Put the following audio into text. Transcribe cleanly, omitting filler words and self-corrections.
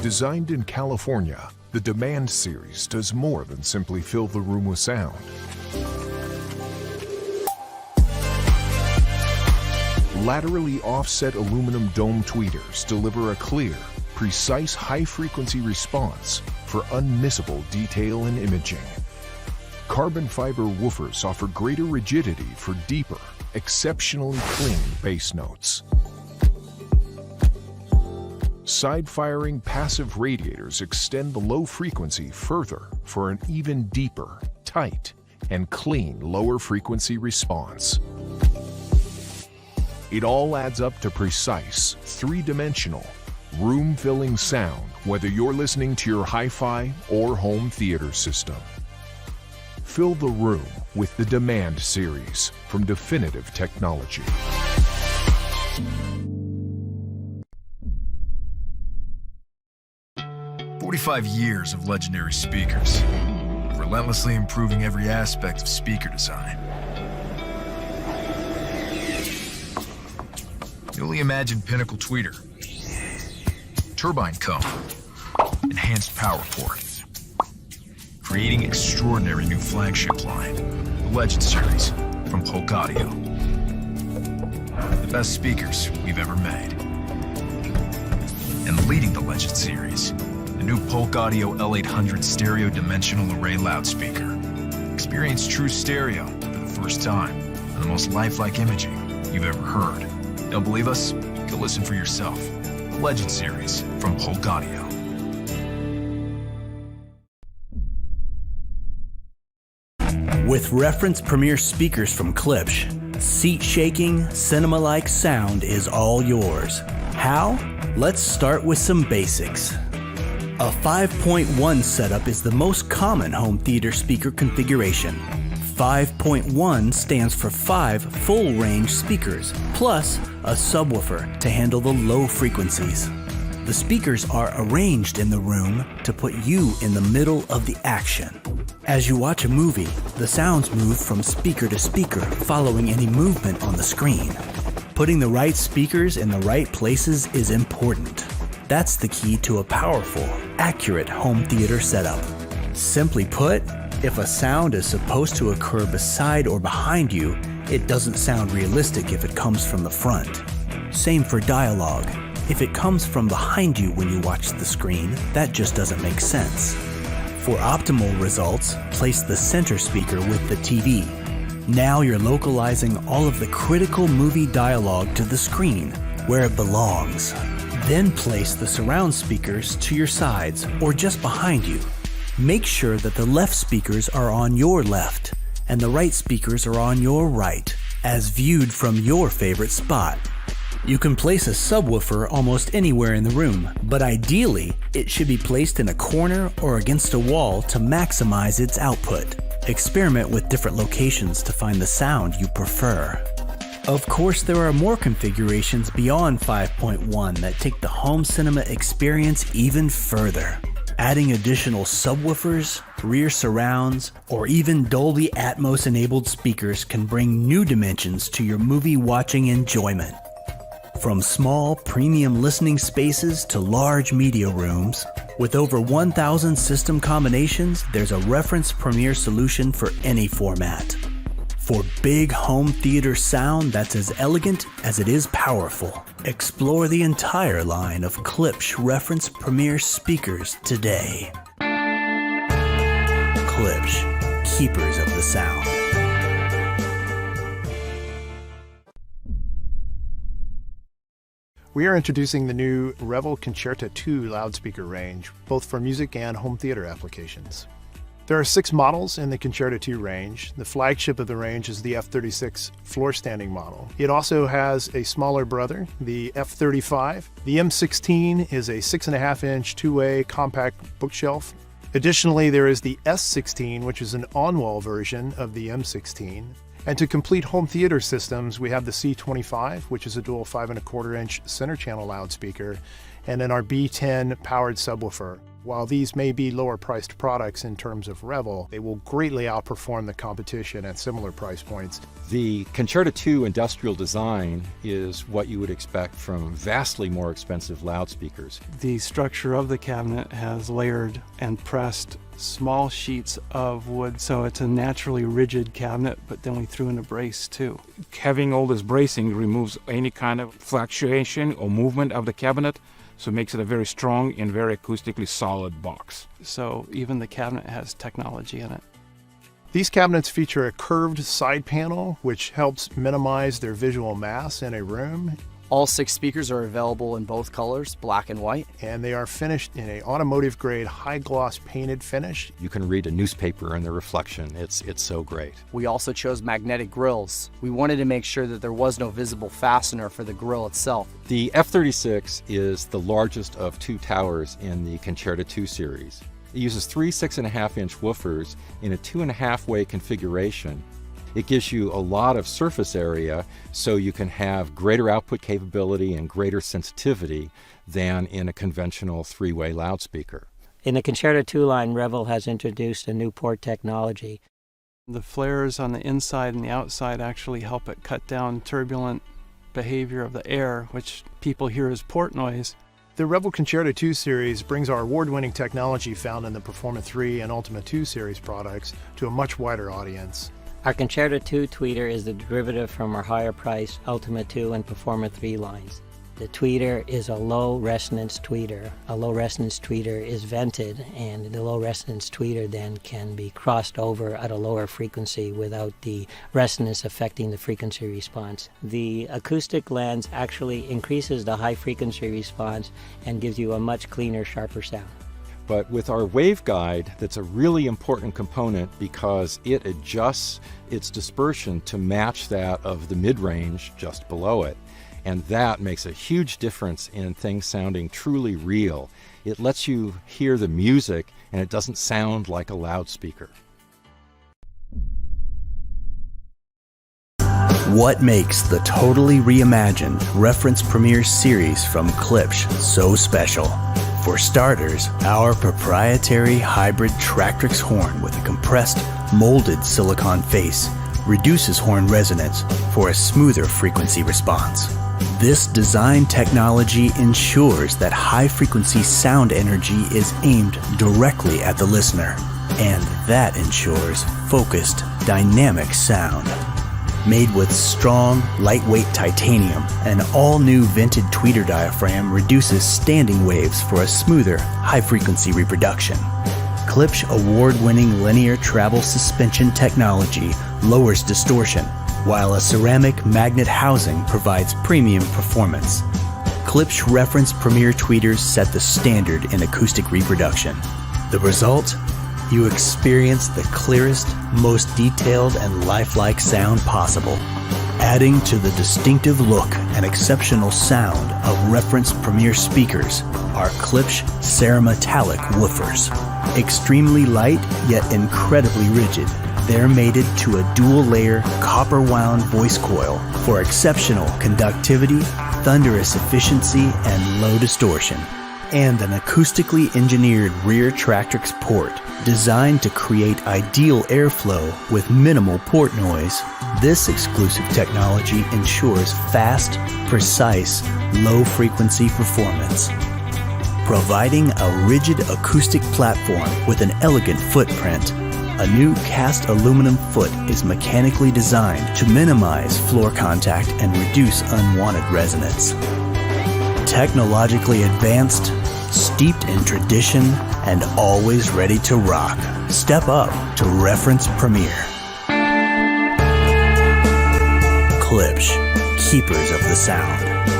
Designed in California, the Demand series does more than simply fill the room with sound. Laterally offset aluminum dome tweeters deliver a clear, precise high-frequency response for unmissable detail and imaging. Carbon fiber woofers offer greater rigidity for deeper, exceptionally clean bass notes. Side-firing passive radiators extend the low frequency further for an even deeper, tight, and clean lower frequency response. It all adds up to precise, three-dimensional, room-filling sound, whether you're listening to your hi-fi or home theater system. Fill the room with the Demand series from Definitive Technology. "45 years of legendary speakers, relentlessly improving every aspect of speaker design. Newly imagined pinnacle tweeter, turbine cone, enhanced power port. Creating extraordinary new flagship line, the Legend series from Polk Audio. The best speakers we've ever made. And leading the Legend series, the new Polk Audio L800 stereo dimensional array loudspeaker. Experience true stereo for the first time and the most lifelike imaging you've ever heard. Don't believe us? Go listen for yourself. The Legend series from Polk Audio. With reference premier speakers from Klipsch, seat-shaking, cinema-like sound is all yours. How? Let's start with some basics. A 5.1 setup is the most common home theater speaker configuration. 5.1 stands for 5 full-range speakers, plus a subwoofer to handle the low frequencies. The speakers are arranged in the room to put you in the middle of the action. As you watch a movie, the sounds move from speaker to speaker, following any movement on the screen. Putting the right speakers in the right places is important. That's the key to a powerful, accurate home theater setup. Simply put, if a sound is supposed to occur beside or behind you, it doesn't sound realistic if it comes from the front. Same for dialogue. If it comes from behind you when you watch the screen, that just doesn't make sense. For optimal results, place the center speaker with the TV. Now you're localizing all of the critical movie dialogue to the screen, where it belongs. Then place the surround speakers to your sides or just behind you. Make sure that the left speakers are on your left and the right speakers are on your right, as viewed from your favorite spot. You can place a subwoofer almost anywhere in the room, but ideally, it should be placed in a corner or against a wall to maximize its output. Experiment with different locations to find the sound you prefer. Of course, there are more configurations beyond 5.1 that take the home cinema experience even further. Adding additional subwoofers, rear surrounds, or even Dolby Atmos-enabled speakers can bring new dimensions to your movie watching enjoyment. From small, premium listening spaces to large media rooms, with over 1,000 system combinations, there's a reference premier solution for any format. For big home theater sound that's as elegant as it is powerful, explore the entire line of Klipsch reference premier speakers today. Klipsch, keepers of the sound. We are introducing the new Revel Concerta 2 loudspeaker range, both for music and home theater applications. There are 6 models in the Concerta 2 range. The flagship of the range is the F36 Floorstanding model. It also has a smaller brother, the F35. The M16 is a 6.5-inch two-way compact bookshelf. Additionally, there is the S16, which is an on-wall version of the M16. And to complete home theater systems, we have the C25, which is a dual 5.25-inch center channel loudspeaker, and then our B10 powered subwoofer. While these may be lower priced products in terms of Revel, they will greatly outperform the competition at similar price points, The Concerto II industrial design is what you would expect from vastly more expensive loudspeakers. The structure of the cabinet has layered and pressed small sheets of wood, so it's a naturally rigid cabinet, but then we threw in a brace too. Having all this bracing removes any kind of fluctuation or movement of the cabinet, so it makes it a very strong and very acoustically solid box. So even the cabinet has technology in it. These cabinets feature a curved side panel, which helps minimize their visual mass in a room. All 6 speakers are available in both colors, black and white. And they are finished in an automotive-grade, high-gloss painted finish. You can read a newspaper in the reflection. It's so great. We also chose magnetic grills. We wanted to make sure that there was no visible fastener for the grill itself. The F-36 is the largest of 2 towers in the Concerto II series. It uses 3 6.5-inch woofers in a 2.5-way configuration. It gives you a lot of surface area, so you can have greater output capability and greater sensitivity than in a conventional 3-way loudspeaker. In the Concerto II line, Revel has introduced a new port technology. The flares on the inside and the outside actually help it cut down turbulent behavior of the air, which people hear as port noise. The Revel Concerto II series brings our award-winning technology found in the Performa 3 and Ultima 2 series products to a much wider audience. Our Concerto II tweeter is the derivative from our higher-priced Ultima 2 and Performa 3 lines. The tweeter is a low-resonance tweeter. A low-resonance tweeter is vented, and the low-resonance tweeter then can be crossed over at a lower frequency without the resonance affecting the frequency response. The acoustic lens actually increases the high-frequency response and gives you a much cleaner, sharper sound. But with our waveguide, that's a really important component because it adjusts its dispersion to match that of the mid-range just below it. And that makes a huge difference in things sounding truly real. It lets you hear the music and it doesn't sound like a loudspeaker. What makes the totally reimagined Reference Premiere series from Klipsch so special? For starters, our proprietary hybrid Tractrix horn with a compressed, molded silicon face reduces horn resonance for a smoother frequency response. This design technology ensures that high-frequency sound energy is aimed directly at the listener, and that ensures focused, dynamic sound. Made with strong, lightweight titanium, an all-new vented tweeter diaphragm reduces standing waves for a smoother, high-frequency reproduction. Klipsch award-winning linear travel suspension technology lowers distortion, while a ceramic magnet housing provides premium performance. Klipsch Reference Premiere tweeters set the standard in acoustic reproduction. The result? You experience the clearest, most detailed, and lifelike sound possible, adding to the distinctive look and exceptional sound of Reference Premiere speakers are Klipsch Cerametallic woofers. Extremely light, yet incredibly rigid, they're mated to a dual-layer copper-wound voice coil for exceptional conductivity, thunderous efficiency, and low distortion, and an acoustically engineered rear Tractrix port designed to create ideal airflow with minimal port noise. This exclusive technology ensures fast, precise, low-frequency performance. Providing a rigid acoustic platform with an elegant footprint, a new cast aluminum foot is mechanically designed to minimize floor contact and reduce unwanted resonance. Technologically advanced, steeped in tradition, and always ready to rock. Step up to Reference Premiere. Klipsch, keepers of the sound.